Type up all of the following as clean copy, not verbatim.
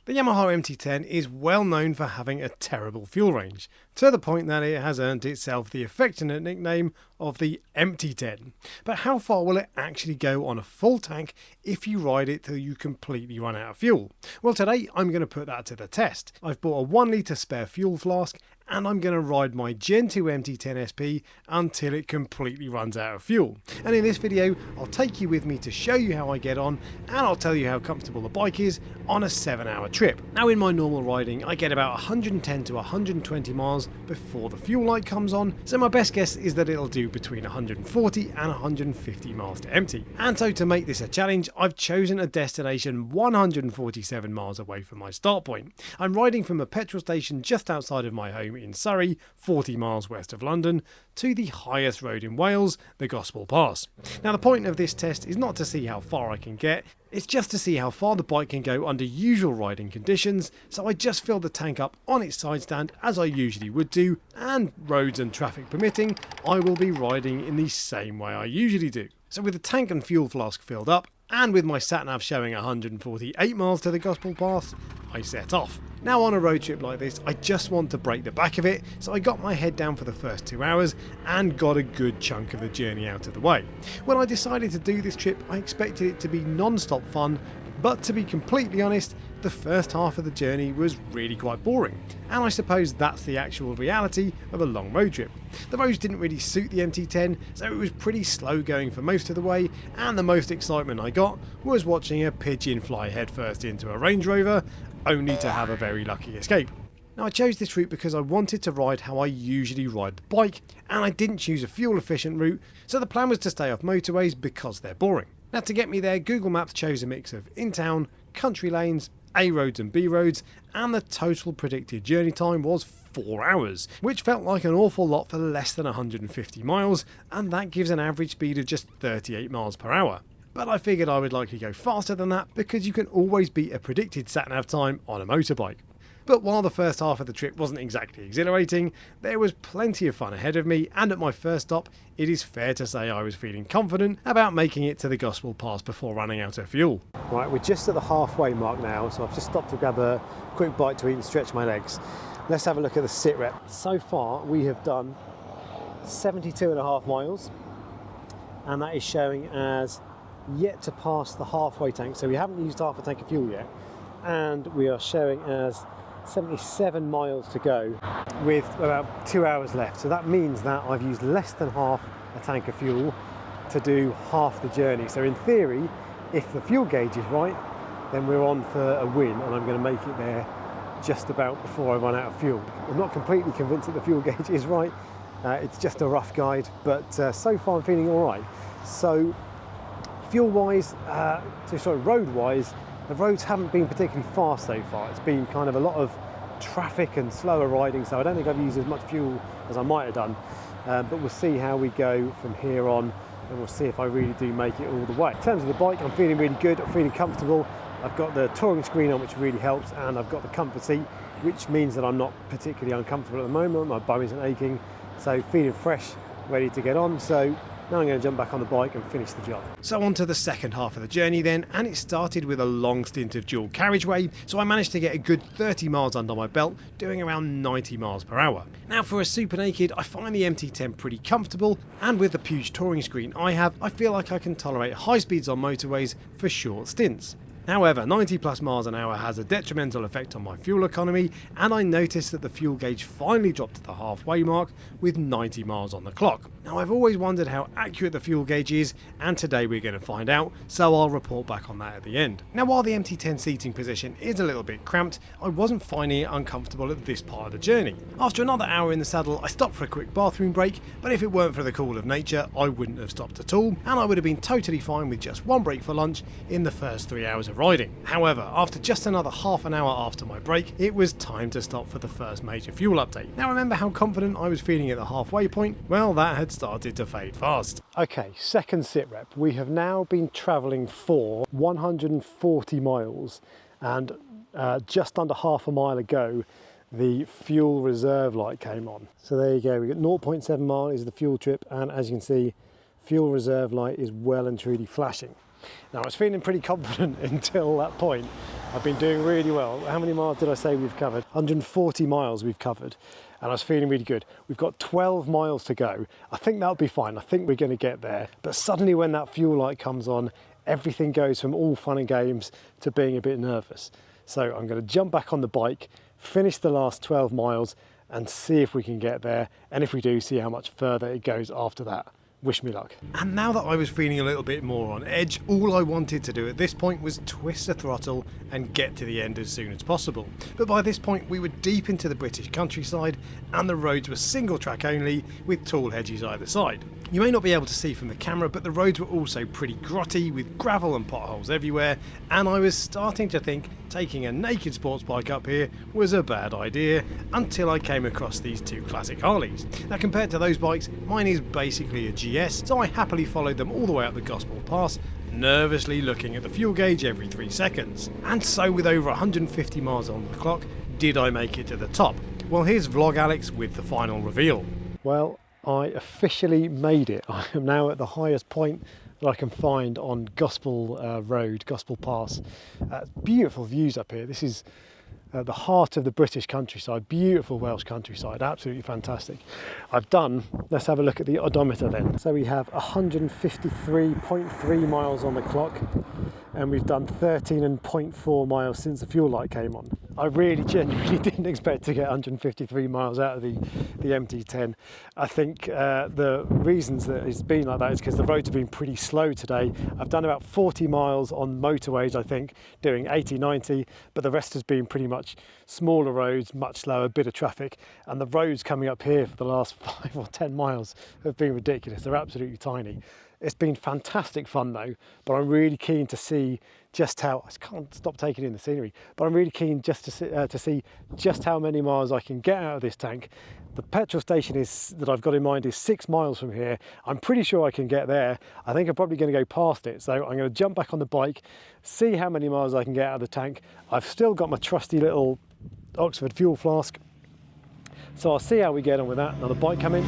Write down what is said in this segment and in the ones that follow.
The Yamaha MT-10 is well known for having a terrible fuel range, to the point that it has earned itself the affectionate nickname of the MT-10. But how far will it actually go on a full tank if you ride it till you completely run out of fuel? Well, today I'm going to put that to the test. I've bought a 1 litre spare fuel flask and I'm going to ride my Gen 2 MT-10 SP until it completely runs out of fuel. And in this video I'll take you with me to show you how I get on, and I'll tell you how comfortable the bike is on a 7-hour trip. Now, in my normal riding I get about 110 to 120 miles before the fuel light comes on, so my best guess is that it'll do between 140 and 150 miles to empty. And so to make this a challenge, I've chosen a destination 147 miles away from my start point. I'm riding from a petrol station just outside of my home in Surrey, 40 miles west of London, to the highest road in Wales, the Gospel Pass. Now, the point of this test is not to see how far I can get, it's just to see how far the bike can go under usual riding conditions, so I just filled the tank up on its side stand as I usually would do, and roads and traffic permitting, I will be riding in the same way I usually do. So with the tank and fuel flask filled up, and with my sat-nav showing 148 miles to the Gospel Pass, I set off. Now, on a road trip like this, I just want to break the back of it, so I got my head down for the first 2 hours and got a good chunk of the journey out of the way. When I decided to do this trip, I expected it to be non-stop fun, but to be completely honest, the first half of the journey was really quite boring, and I suppose that's the actual reality of a long road trip. The roads didn't really suit the MT-10, so it was pretty slow going for most of the way, and the most excitement I got was watching a pigeon fly headfirst into a Range Rover, only to have a very lucky escape. Now, I chose this route because I wanted to ride how I usually ride the bike, and I didn't choose a fuel efficient route, so the plan was to stay off motorways because they're boring. Now, to get me there, Google Maps chose a mix of in-town, country lanes, A roads and B roads, and the total predicted journey time was 4 hours, which felt like an awful lot for less than 150 miles, and that gives an average speed of just 38 miles per hour. But I figured I would likely go faster than that because you can always beat a predicted sat-nav time on a motorbike. But while the first half of the trip wasn't exactly exhilarating, there was plenty of fun ahead of me, and at my first stop, it is fair to say I was feeling confident about making it to the Gospel Pass before running out of fuel. Right, we're just at the halfway mark now, so I've just stopped to grab a quick bite to eat and stretch my legs. Let's have a look at the sit rep. So far, we have done 72.5 miles, and that is showing as yet to pass the halfway tank, so we haven't used half a tank of fuel yet, and we are showing as 77 miles to go with about 2 hours left. So that means that I've used less than half a tank of fuel to do half the journey. So in theory, if the fuel gauge is right, then we're on for a win, and I'm going to make it there just about before I run out of fuel. I'm not completely convinced that the fuel gauge is right. It's just a rough guide, but so far I'm feeling all right. So fuel-wise, road-wise, the roads haven't been particularly fast so far. It's been kind of a lot of traffic and slower riding, so I don't think I've used as much fuel as I might have done. But we'll see how we go from here on, and we'll see if I really do make it all the way. In terms of the bike, I'm feeling really good, I'm feeling comfortable. I've got the touring screen on, which really helps, and I've got the comfort seat, which means that I'm not particularly uncomfortable at the moment. My bum isn't aching, so feeling fresh, ready to get on. So now I'm going to jump back on the bike and finish the job. So on to the second half of the journey then, and it started with a long stint of dual carriageway, so I managed to get a good 30 miles under my belt, doing around 90 miles per hour. Now, for a super naked, I find the MT-10 pretty comfortable, and with the huge touring screen I have, I feel like I can tolerate high speeds on motorways for short stints. However, 90 plus miles an hour has a detrimental effect on my fuel economy, and I noticed that the fuel gauge finally dropped to the halfway mark with 90 miles on the clock. Now, I've always wondered how accurate the fuel gauge is, and today we're going to find out, so I'll report back on that at the end. Now, while the MT-10 seating position is a little bit cramped, I wasn't finding it uncomfortable at this part of the journey. After another hour in the saddle, I stopped for a quick bathroom break, but if it weren't for the call of nature, I wouldn't have stopped at all, and I would have been totally fine with just one break for lunch in the first 3 hours of riding. However, after just another half an hour after my break, it was time to stop for the first major fuel update. Now, remember how confident I was feeling at the halfway point? Well, that had started to fade fast. Okay, second sit rep. We have now been travelling for 140 miles, and just under half a mile ago, the fuel reserve light came on. So there you go, we got 0.7 mile is the fuel trip, and as you can see, fuel reserve light is well and truly flashing. Now, I was feeling pretty confident until that point, I've been doing really well. How many miles did I say we've covered? 140 miles we've covered, and I was feeling really good. We've got 12 miles to go. I think that'll be fine. I think we're going to get there. But suddenly when that fuel light comes on, everything goes from all fun and games to being a bit nervous. So I'm going to jump back on the bike, finish the last 12 miles and see if we can get there. And if we do, see how much further it goes after that. Wish me luck. And now that I was feeling a little bit more on edge, all I wanted to do at this point was twist the throttle and get to the end as soon as possible. But by this point we were deep into the British countryside and the roads were single track only with tall hedges either side. You may not be able to see from the camera, but the roads were also pretty grotty with gravel and potholes everywhere, and I was starting to think taking a naked sports bike up here was a bad idea until I came across these two classic Harleys. Now compared to those bikes, mine is basically a GS, so I happily followed them all the way up the Gospel Pass, nervously looking at the fuel gauge every 3 seconds. And so with over 150 miles on the clock, did I make it to the top? Well, here's Vlog Alex with the final reveal. Well, I officially made it. I am now at the highest point that I can find on Gospel Road, Gospel Pass. Beautiful views up here. This is the heart of the British countryside, beautiful Welsh countryside, absolutely fantastic. Let's have a look at the odometer then. So we have 153.3 miles on the clock and we've done 13.4 miles since the fuel light came on. I really genuinely didn't expect to get 153 miles out of the MT-10. I think the reasons that it's been like that is because the roads have been pretty slow today. I've done about 40 miles on motorways, I think, doing 80, 90, but the rest has been pretty much smaller roads, much slower, bit of traffic, and the roads coming up here for the last 5 or 10 miles have been ridiculous. They're absolutely tiny. It's been fantastic fun though, but I'm really keen to see just how, I can't stop taking in the scenery, but I'm really keen just to see just how many miles I can get out of this tank. The petrol station that I've got in mind is 6 miles from here. I'm pretty sure I can get there. I think I'm probably going to go past it. So I'm going to jump back on the bike, see how many miles I can get out of the tank. I've still got my trusty little Oxford fuel flask. So I'll see how we get on with that. Another bike coming.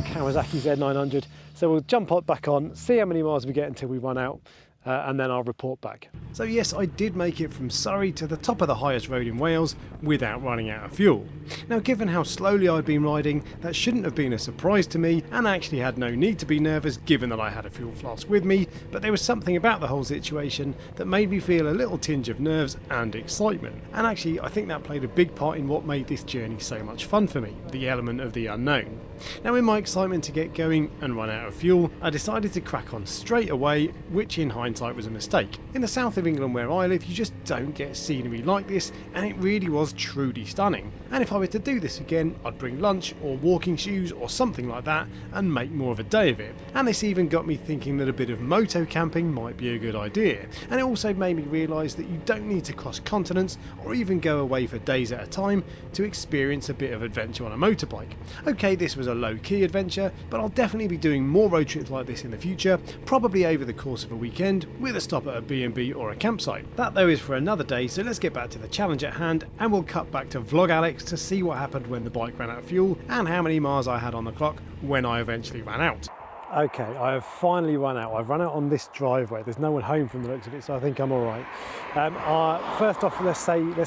Kawasaki Z900. So we'll jump back on, see how many miles we get until we run out, and then I'll report back. So yes, I did make it from Surrey to the top of the highest road in Wales without running out of fuel. Now given how slowly I'd been riding, that shouldn't have been a surprise to me, and I actually had no need to be nervous given that I had a fuel flask with me, but there was something about the whole situation that made me feel a little tinge of nerves and excitement. And actually I think that played a big part in what made this journey so much fun for me, the element of the unknown. Now in my excitement to get going and run out of fuel, I decided to crack on straight away, which in hindsight was a mistake. In the south of England where I live, you just don't get scenery like this, and it really was truly stunning. And if I were to do this again, I'd bring lunch or walking shoes or something like that and make more of a day of it. And this even got me thinking that a bit of moto camping might be a good idea. And it also made me realise that you don't need to cross continents or even go away for days at a time to experience a bit of adventure on a motorbike. Okay, this was a low-key adventure, but I'll definitely be doing more road trips like this in the future, probably over the course of a weekend with a stop at a B&B or a campsite. That though is for another day, so let's get back to the challenge at hand and we'll cut back to Vlog Alex to see what happened when the bike ran out of fuel and how many miles I had on the clock when I eventually ran out. Okay, I have finally run out. I've run out on this driveway. There's no one home from the looks of it, so I think I'm all right. First off, let's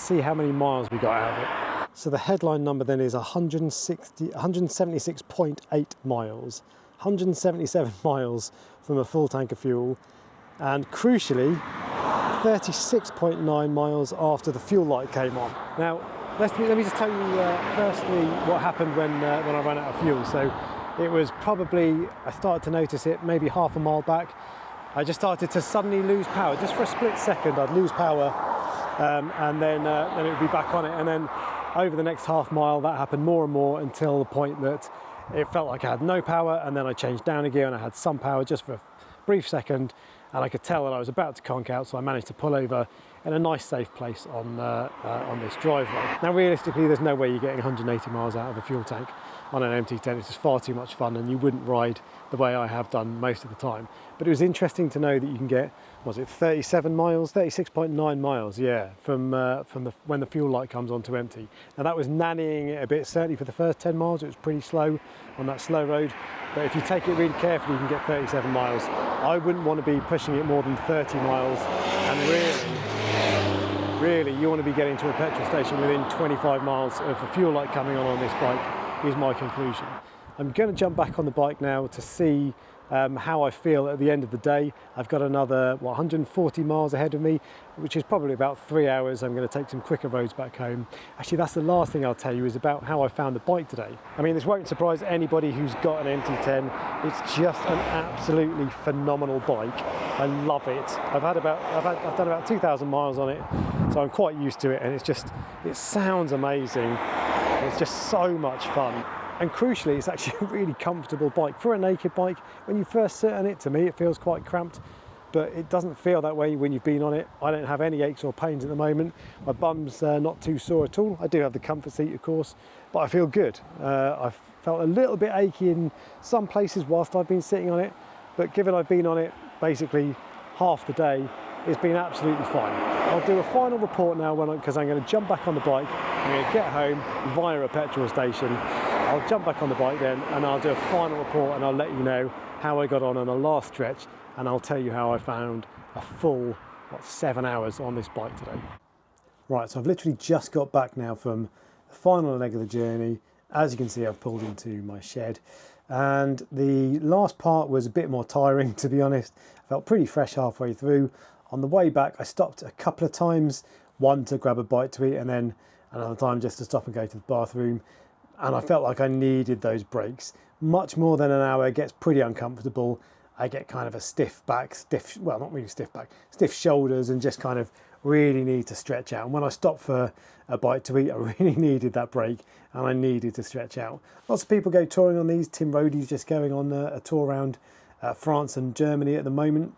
see how many miles we got out of it. So the headline number then is 176.8 miles, 177 miles from a full tank of fuel, and crucially 36.9 miles after the fuel light came on. Now let me just tell you firstly what happened when I ran out of fuel. So it was probably, I started to notice it maybe half a mile back. I just started to suddenly lose power. Just for a split second I'd lose power, and then it would be back on it, and then over the next half mile that happened more and more until the point that it felt like I had no power, and then I changed down a gear and I had some power just for a brief second, and I could tell that I was about to conk out, so I managed to pull over in a nice safe place on this driveway. Now realistically there's no way you're getting 180 miles out of a fuel tank on an MT-10. It's just far too much fun and you wouldn't ride the way I have done most of the time. But it was interesting to know that you can get, was it 37 miles, 36.9 miles, yeah, from when the fuel light comes on to empty. Now that was nannying it a bit, certainly for the first 10 miles it was pretty slow on that slow road, but if you take it really carefully you can get 37 miles. I wouldn't want to be pushing it more than 30 miles, and really Really, you want to be getting to a petrol station within 25 miles of the fuel light coming on this bike, is my conclusion. I'm going to jump back on the bike now to see how I feel at the end of the day. I've got another 140 miles ahead of me, which is probably about 3 hours. I'm going to take some quicker roads back home. Actually, that's the last thing I'll tell you, is about how I found the bike today. I mean, this won't surprise anybody who's got an MT-10. It's just an absolutely phenomenal bike. I love it. I've done about 2,000 miles on it, so I'm quite used to it, and it sounds amazing. It's just so much fun. And crucially, it's actually a really comfortable bike. For a naked bike, when you first sit on it, to me, it feels quite cramped, but it doesn't feel that way when you've been on it. I don't have any aches or pains at the moment. My bum's not too sore at all. I do have the comfort seat, of course, but I feel good. I've felt a little bit achy in some places whilst I've been sitting on it, but given I've been on it basically half the day, it's been absolutely fine. I'll do a final report now because I'm going to jump back on the bike. I'm going to get home via a petrol station. I'll jump back on the bike then, and I'll do a final report, and I'll let you know how I got on the last stretch, and I'll tell you how I found a full 7 hours on this bike today. Right, so I've literally just got back now from the final leg of the journey. As you can see, I've pulled into my shed, and the last part was a bit more tiring, to be honest. I felt pretty fresh halfway through. On the way back, I stopped a couple of times, one to grab a bite to eat, and then another time just to stop and go to the bathroom. And I felt like I needed those breaks. Much more than an hour, it gets pretty uncomfortable. I get kind of a stiff back, well, not really stiff back, stiff shoulders, and just kind of really need to stretch out. And when I stopped for a bite to eat, I really needed that break, and I needed to stretch out. Lots of people go touring on these. Tim Rodey's just going on a tour around France and Germany at the moment.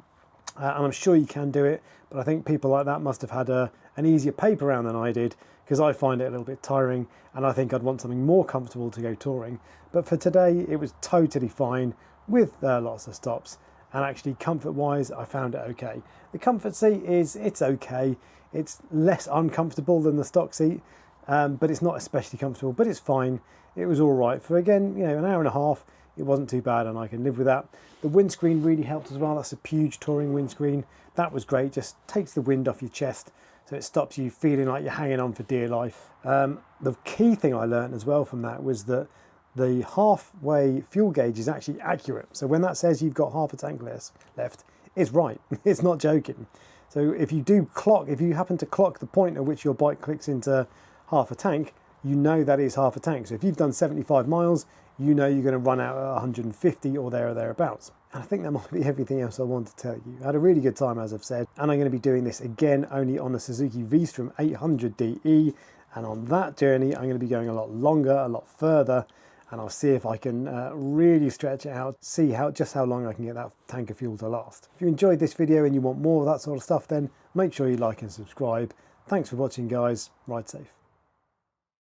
And I'm sure you can do it, but I think people like that must have had an easier paper round than I did, because I find it a little bit tiring, and I think I'd want something more comfortable to go touring. But for today, it was totally fine with lots of stops, and actually comfort-wise, I found it okay. The comfort seat it's okay. It's less uncomfortable than the stock seat, but it's not especially comfortable, but it's fine. It was all right for, again, an hour and a half. It wasn't too bad, and I can live with that. The windscreen really helped as well. That's a huge touring windscreen. That was great. Just takes the wind off your chest, so it stops you feeling like you're hanging on for dear life. The key thing I learned as well from that was that the halfway fuel gauge is actually accurate. So when that says you've got half a tank left, it's right. It's not joking. So if you happen to clock the point at which your bike clicks into half a tank, you know that is half a tank. So if you've done 75 miles, you know you're going to run out at 150 or there or thereabouts. And I think that might be everything else I want to tell you. I had a really good time, as I've said, and I'm going to be doing this again only on the Suzuki V-Strom 800DE, and on that journey I'm going to be going a lot longer, a lot further, and I'll see if I can really stretch it out, see just how long I can get that tank of fuel to last. If you enjoyed this video and you want more of that sort of stuff, then make sure you like and subscribe. Thanks for watching, guys. Ride safe.